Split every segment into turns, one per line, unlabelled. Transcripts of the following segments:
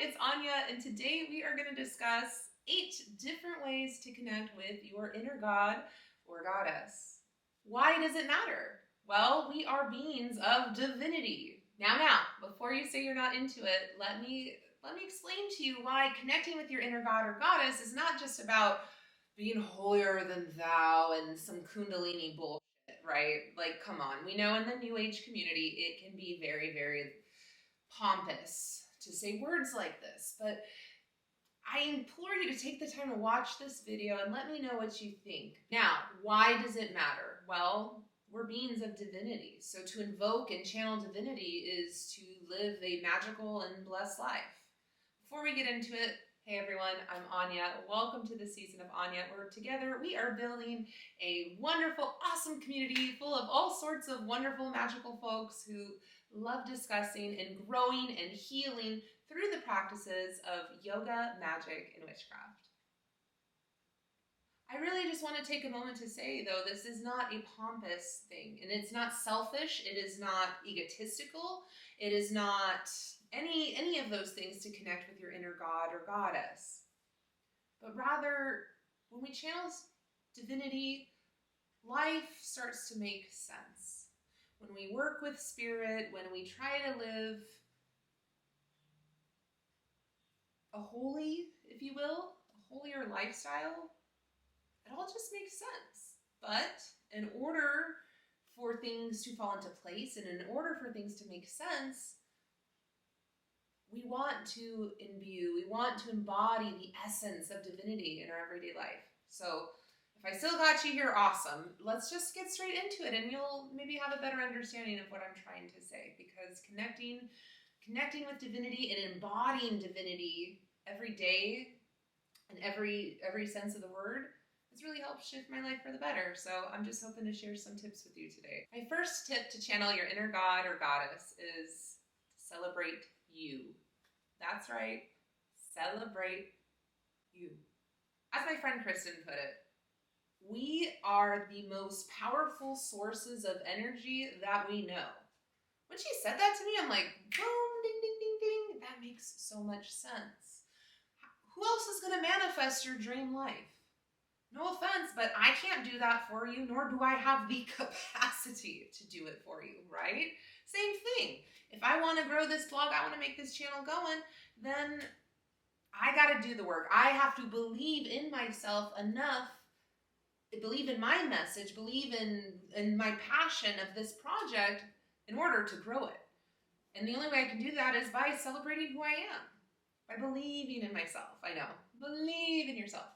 it's Anya, and today we are going to discuss 8 different ways to connect with your inner god or goddess. Why does it matter? Well, we are beings of divinity. Now, before you say you're not into it, let me explain to you why connecting with your inner god or goddess is not just about being holier than thou and some kundalini bullshit, right? Like, come on. We know in the New Age community, it can be very, very pompous to say words like this, but I implore you to take the time to watch this video and let me know what you think. Now, why does it matter? Well, we're beings of divinity, so to invoke and channel divinity is to live a magical and blessed life. Before we get into it, hey everyone, I'm Anya. Welcome to the season of Anya, where together we are building a wonderful, awesome community full of all sorts of wonderful, magical folks who love discussing and growing and healing through the practices of yoga, magic, and witchcraft. I really just want to take a moment to say, though, this is not a pompous thing, and it's not selfish, it is not egotistical, it is not any of those things to connect with your inner god or goddess. But rather, when we channel divinity, life starts to make sense. When we work with spirit, when we try to live a holy, if you will, a holier lifestyle, it all just makes sense. But in order for things to fall into place and in order for things to make sense, we want to imbue, we want to embody the essence of divinity in our everyday life. So if I still got you here, awesome. Let's just get straight into it and you'll maybe have a better understanding of what I'm trying to say, because connecting with divinity and embodying divinity every day in every sense of the word has really helped shift my life for the better. So I'm just hoping to share some tips with you today. My first tip to channel your inner god or goddess is to celebrate you. That's right, celebrate you. As my friend Kristen put it, we are the most powerful sources of energy that we know. When she said that to me, I'm like, boom, ding, ding, ding, ding. That makes so much sense. Who else is going to manifest your dream life? No offense, but I can't do that for you, nor do I have the capacity to do it for you, right? Same thing. If I want to grow this blog, I want to make this channel going, then I got to do the work. I have to believe in myself enough, believe in my message, believe in my passion of this project in order to grow it. And the only way I can do that is by celebrating who I am, by believing in myself. I know, believe in yourself.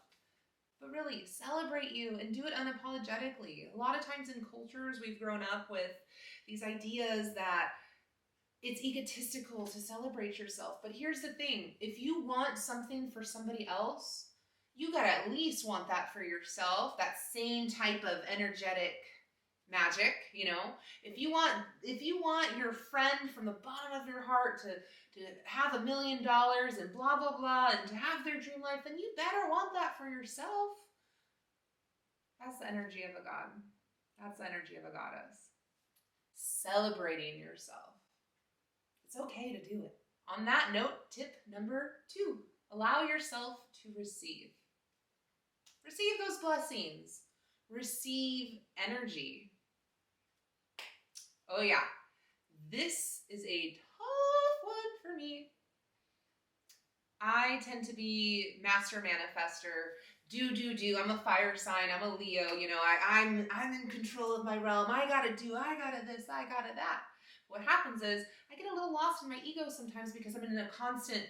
But really, celebrate you and do it unapologetically. A lot of times in cultures, we've grown up with these ideas that it's egotistical to celebrate yourself. But here's the thing. If you want something for somebody else, you gotta at least want that for yourself, that same type of energetic magic, you know? If you want your friend from the bottom of your heart to have $1 million and blah, blah, blah, and to have their dream life, then you better want that for yourself. That's the energy of a god. That's the energy of a goddess. Celebrating yourself. It's okay to do it. On that note, tip number 2, allow yourself to receive. Receive those blessings. Receive energy. Oh yeah, this is a tough one for me. I tend to be master manifester, do. I'm a fire sign, I'm a Leo, you know, I'm in control of my realm. I gotta this, I gotta that. What happens is I get a little lost in my ego sometimes because I'm in a constant,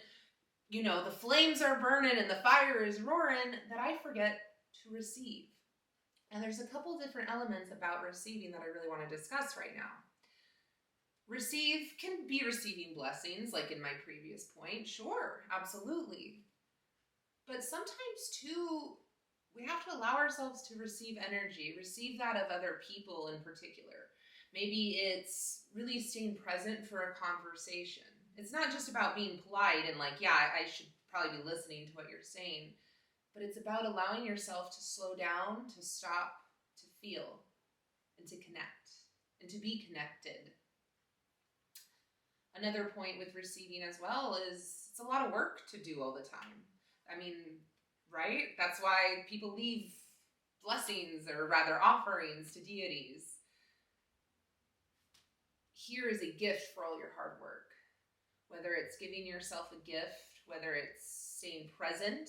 you know, the flames are burning and the fire is roaring, that I forget to receive. And there's a couple different elements about receiving that I really want to discuss right now. Receive can be receiving blessings, like in my previous point. Sure, absolutely. But sometimes, too, we have to allow ourselves to receive energy, receive that of other people in particular. Maybe it's really staying present for a conversation. It's not just about being polite and like, yeah, I should probably be listening to what you're saying. But it's about allowing yourself to slow down, to stop, to feel, and to connect, and to be connected. Another point with receiving as well is It's a lot of work to do all the time. I mean, right? That's why people leave blessings, or rather offerings, to deities. Here is a gift for all your hard work. Whether it's giving yourself a gift, whether it's staying present,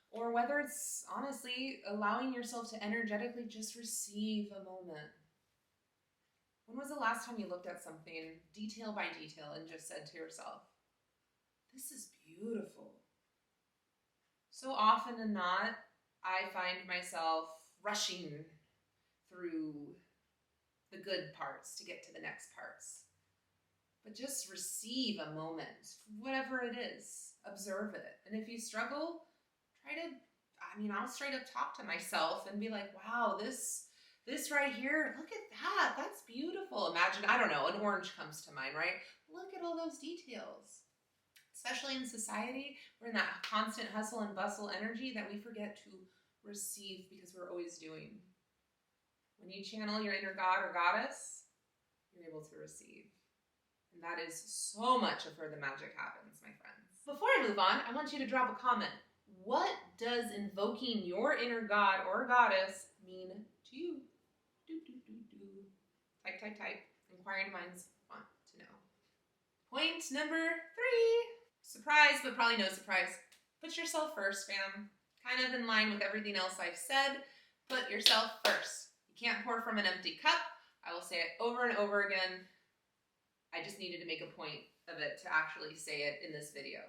or whether it's honestly allowing yourself to energetically just receive a moment. When was the last time you looked at something detail by detail and just said to yourself, this is beautiful? So often than not, I find myself rushing through the good parts to get to the next parts. But just receive a moment, whatever it is, observe it. And if you struggle, I'll straight up talk to myself and be like, wow, this right here, look at that, that's beautiful. Imagine, I don't know, an orange comes to mind, right? Look at all those details. Especially in society, we're in that constant hustle and bustle energy that we forget to receive because we're always doing. When you channel your inner god or goddess, you're able to receive. And that is so much of where the magic happens, my friends. Before I move on, I want you to drop a comment. What does invoking your inner god or goddess mean to you? Type. Inquiring minds want to know. Point number 3. Surprise, but probably no surprise. Put yourself first, fam. Kind of in line with everything else I've said. Put yourself first. You can't pour from an empty cup. I will say it over and over again. I just needed to make a point of it to actually say it in this video.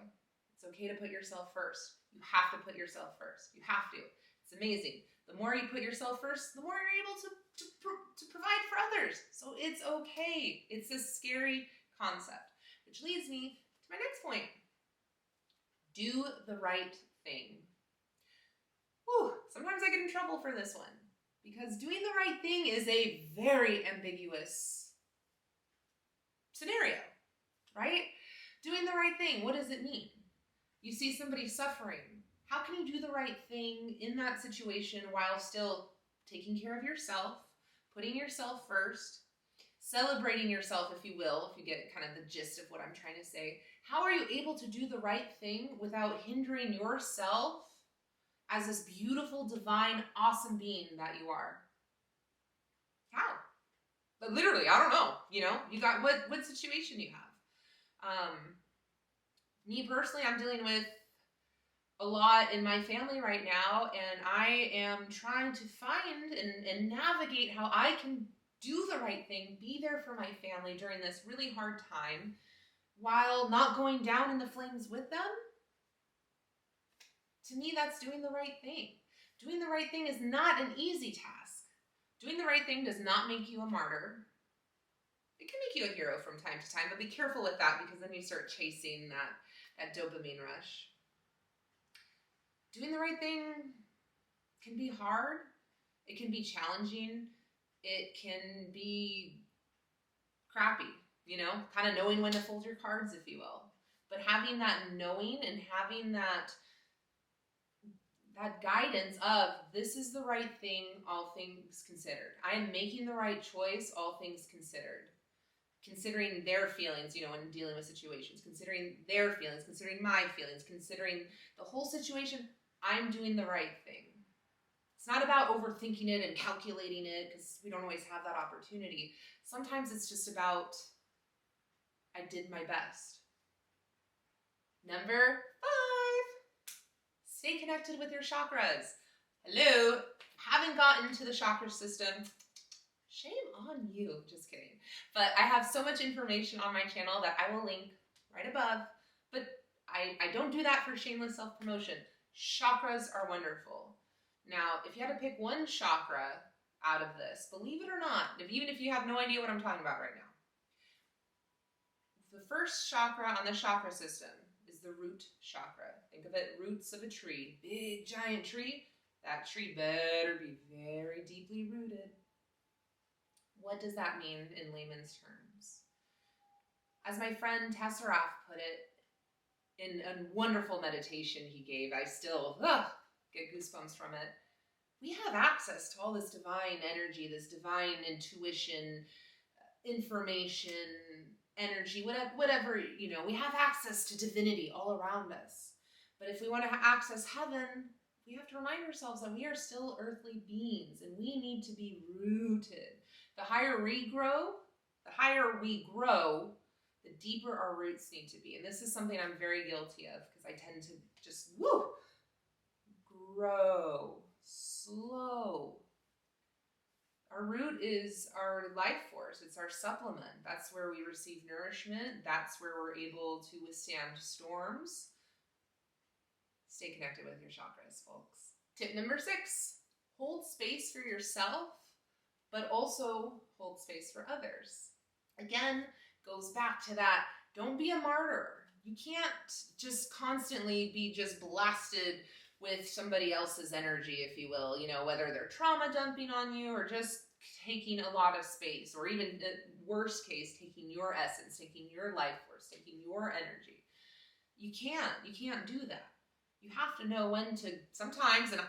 It's okay to put yourself first. You have to put yourself first. You have to. It's amazing. The more you put yourself first, the more you're able to provide for others. So it's okay. It's a scary concept. Which leads me to my next point. Do the right thing. Whew, sometimes I get in trouble for this one. Because doing the right thing is a very ambiguous scenario, right? Doing the right thing, what does it mean? You see somebody suffering. How can you do the right thing in that situation while still taking care of yourself, putting yourself first, celebrating yourself, if you will, if you get kind of the gist of what I'm trying to say? How are you able to do the right thing without hindering yourself as this beautiful, divine, awesome being that you are? How? But literally, I don't know. You got what situation you have. Me personally, I'm dealing with a lot in my family right now, and I am trying to find and navigate how I can do the right thing, be there for my family during this really hard time, while not going down in the flames with them. To me, that's doing the right thing. Doing the right thing is not an easy task. Doing the right thing does not make you a martyr. It can make you a hero from time to time, but be careful with that, because then you start chasing that dopamine rush. Doing the right thing can be hard. It can be challenging. It can be crappy, kind of knowing when to fold your cards, if you will. But having that knowing and having that guidance of, this is the right thing, all things considered. I am making the right choice, all things considered. Considering their feelings, when dealing with situations, considering their feelings, considering my feelings, considering the whole situation, I'm doing the right thing. It's not about overthinking it and calculating it, because we don't always have that opportunity. Sometimes it's just about, I did my best. Number 5, stay connected with your chakras. Hello, haven't gotten to the chakra system, shame on you, just kidding. But I have so much information on my channel that I will link right above, but I don't do that for shameless self-promotion. Chakras are wonderful. Now, if you had to pick one chakra out of this, believe it or not, even if you have no idea what I'm talking about right now, the first chakra on the chakra system is the root chakra. Think of it, roots of a tree, big giant tree. That tree better be very deeply rooted. What does that mean in layman's terms? As my friend Tesserath put it in a wonderful meditation he gave, I still get goosebumps from it. We have access to all this divine energy, this divine intuition, information, energy, whatever, you know, we have access to divinity all around us. But if we want to access heaven, we have to remind ourselves that we are still earthly beings and we need to be rooted. The higher we grow, the deeper our roots need to be. And this is something I'm very guilty of because I tend to just, grow slow. Our root is our life force. It's our supplement. That's where we receive nourishment. That's where we're able to withstand storms. Stay connected with your chakras, folks. Tip number 6, hold space for yourself, but also hold space for others. Again, goes back to that, don't be a martyr. You can't just constantly be just blasted with somebody else's energy, if you will, you know, whether they're trauma dumping on you or just taking a lot of space, or even the worst case, taking your essence, taking your life force, taking your energy. You can't do that. You have to know when to, sometimes, and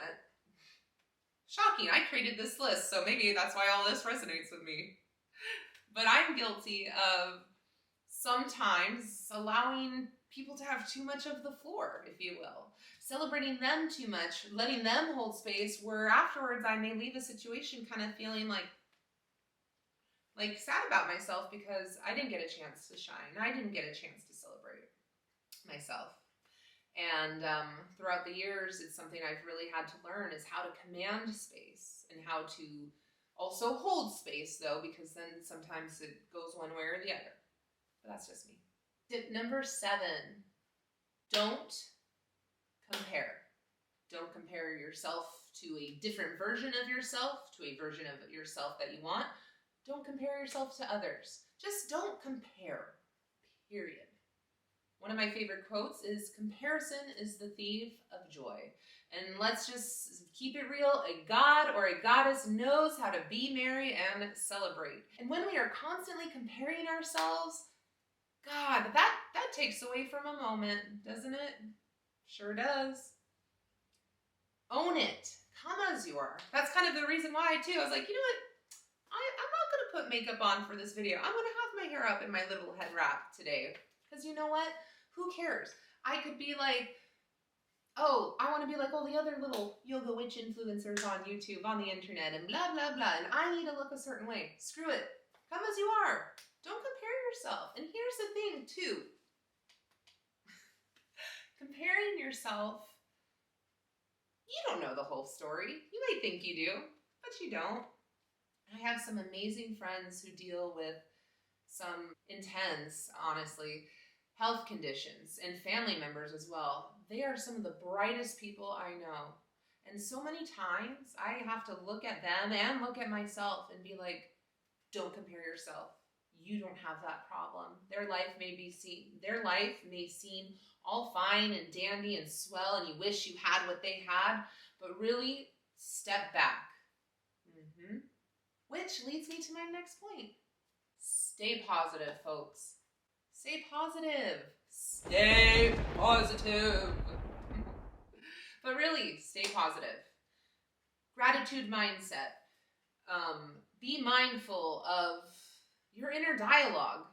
shocking, I created this list, so maybe that's why all this resonates with me. But I'm guilty of sometimes allowing people to have too much of the floor, if you will. Celebrating them too much, letting them hold space, where afterwards I may leave a situation kind of feeling like sad about myself because I didn't get a chance to shine. I didn't get a chance to celebrate myself. And throughout the years, it's something I've really had to learn, is how to command space and how to also hold space, though, because then sometimes it goes one way or the other. But that's just me. Tip number 7, don't compare. Don't compare yourself to a different version of yourself, to a version of yourself that you want. Don't compare yourself to others. Just don't compare, period. One of my favorite quotes is, comparison is the thief of joy. And let's just keep it real. A god or a goddess knows how to be merry and celebrate. And when we are constantly comparing ourselves, God, that takes away from a moment, doesn't it? Sure does. Own it. Come as you are. That's kind of the reason why, too. I was like, you know what? I'm not going to put makeup on for this video. I'm going to have my hair up in my little head wrap today. Because you know what? Who cares? I could be like, oh, I want to be like all the other little yoga witch influencers on YouTube, on the internet, and blah, blah, blah, and I need to look a certain way. Screw it. Come as you are. Don't compare yourself. And here's the thing, too. Comparing yourself, you don't know the whole story. You may think you do, but you don't. I have some amazing friends who deal with some intense, honestly, health conditions, and family members as well. They are some of the brightest people I know. And so many times I have to look at them and look at myself and be like, don't compare yourself. You don't have that problem. Their life may seem all fine and dandy and swell, and you wish you had what they had, but really step back. Which leads me to my next point. Stay positive, folks. Stay positive. Stay positive. But really, stay positive. Gratitude mindset. Be mindful of your inner dialogue.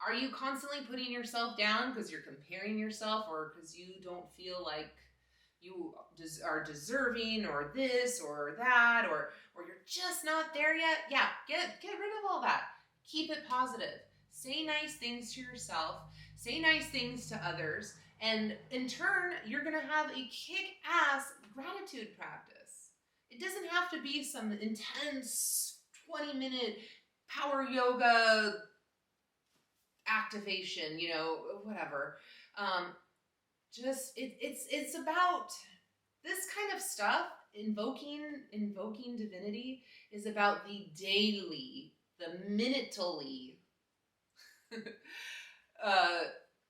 Are you constantly putting yourself down because you're comparing yourself, or because you don't feel like you are deserving, or this or that, or you're just not there yet? Yeah, get rid of all that. Keep it positive. Say nice things to yourself. Say nice things to others. And in turn, you're going to have a kick-ass gratitude practice. It doesn't have to be some intense 20-minute power yoga activation, you know, whatever. It's about this kind of stuff. Invoking divinity is about the daily, the minutely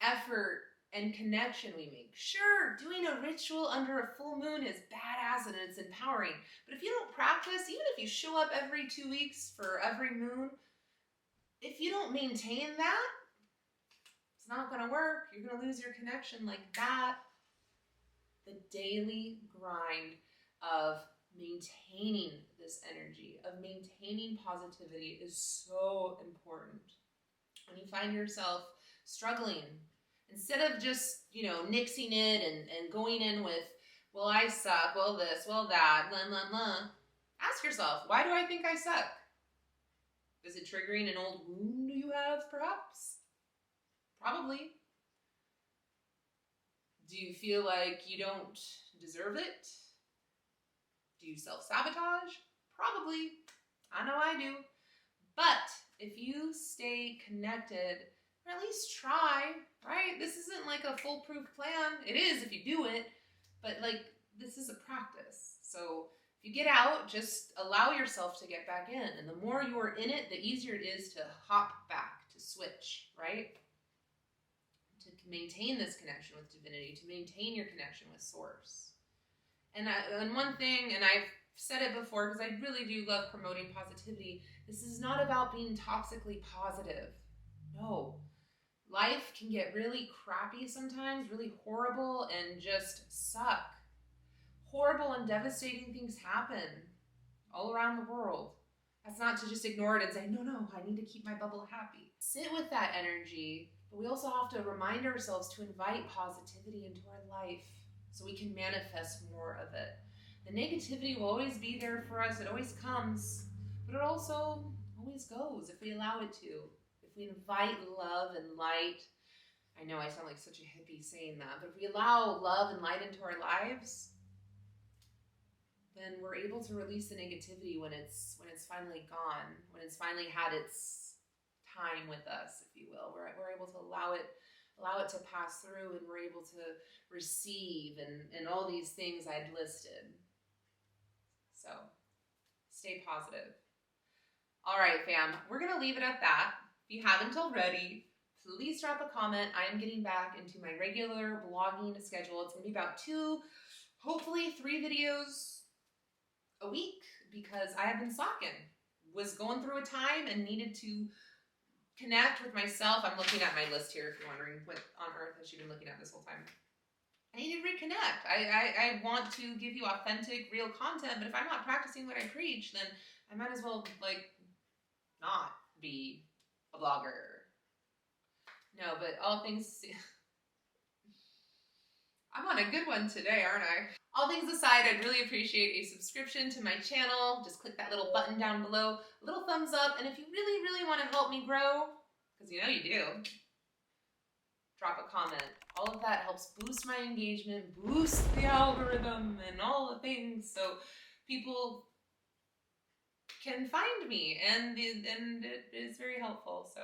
effort and connection we make. Sure, doing a ritual under a full moon is badass and it's empowering, but if you don't practice, even if you show up every 2 weeks for every moon, if you don't maintain that, it's not going to work. You're going to lose your connection like that. The daily grind of maintaining this energy, of maintaining positivity is so important. when you find yourself struggling, instead of just, nixing it and going in with, well, I suck, well, this, well, that, blah, blah, blah. Ask yourself, why do I think I suck? Is it triggering an old wound you have, perhaps? Probably. Do you feel like you don't deserve it? Do you self-sabotage? Probably. I know I do. But if you stay connected, or at least try, right? This isn't like a foolproof plan. It is if you do it, but this is a practice. So if you get out, just allow yourself to get back in. And the more you're in it, the easier it is to hop back, to switch, right? To maintain this connection with divinity, to maintain your connection with source. And one thing, and I've said it before because I really do love promoting positivity, this is not about being toxically positive. No. Life can get really crappy sometimes, really horrible, and just suck. Horrible and devastating things happen all around the world. That's not to just ignore it and say, no, I need to keep my bubble happy. Sit with that energy, but we also have to remind ourselves to invite positivity into our life so we can manifest more of it. The negativity will always be there for us. It always comes, but it also always goes if we allow it to. If we invite love and light. I know I sound like such a hippie saying that, but if we allow love and light into our lives, then we're able to release the negativity when it's finally gone, when it's finally had its time with us, if you will. We're able to allow it to pass through, and we're able to receive and all these things I'd listed. So stay positive. All right, fam, we're going to leave it at that. If you haven't already, please drop a comment. I am getting back into my regular blogging schedule. It's going to be about 2, hopefully 3 videos a week, because I have been slacking. Was going through a time and needed to connect with myself. I'm looking at my list here if you're wondering what on earth has she been looking at this whole time. I need to reconnect. I want to give you authentic, real content, but if I'm not practicing what I preach, then I might as well not be a blogger. No, but all things... I'm on a good one today, aren't I? All things aside, I'd really appreciate a subscription to my channel. Just click that little button down below, a little thumbs up, and if you really, really want to help me grow, because you know you do, drop a comment. All of that helps boost my engagement, boost the algorithm, and all the things, so people can find me, and it is very helpful. So,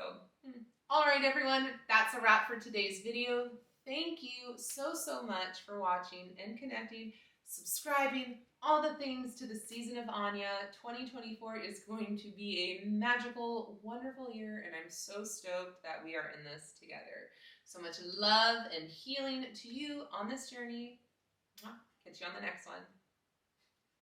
all right, everyone, that's a wrap for today's video. Thank you so much for watching and connecting, subscribing, all the things to the season of Anya. 2024 is going to be a magical, wonderful year, and I'm so stoked that we are in this together. So much love and healing to you on this journey. Catch you on the next one.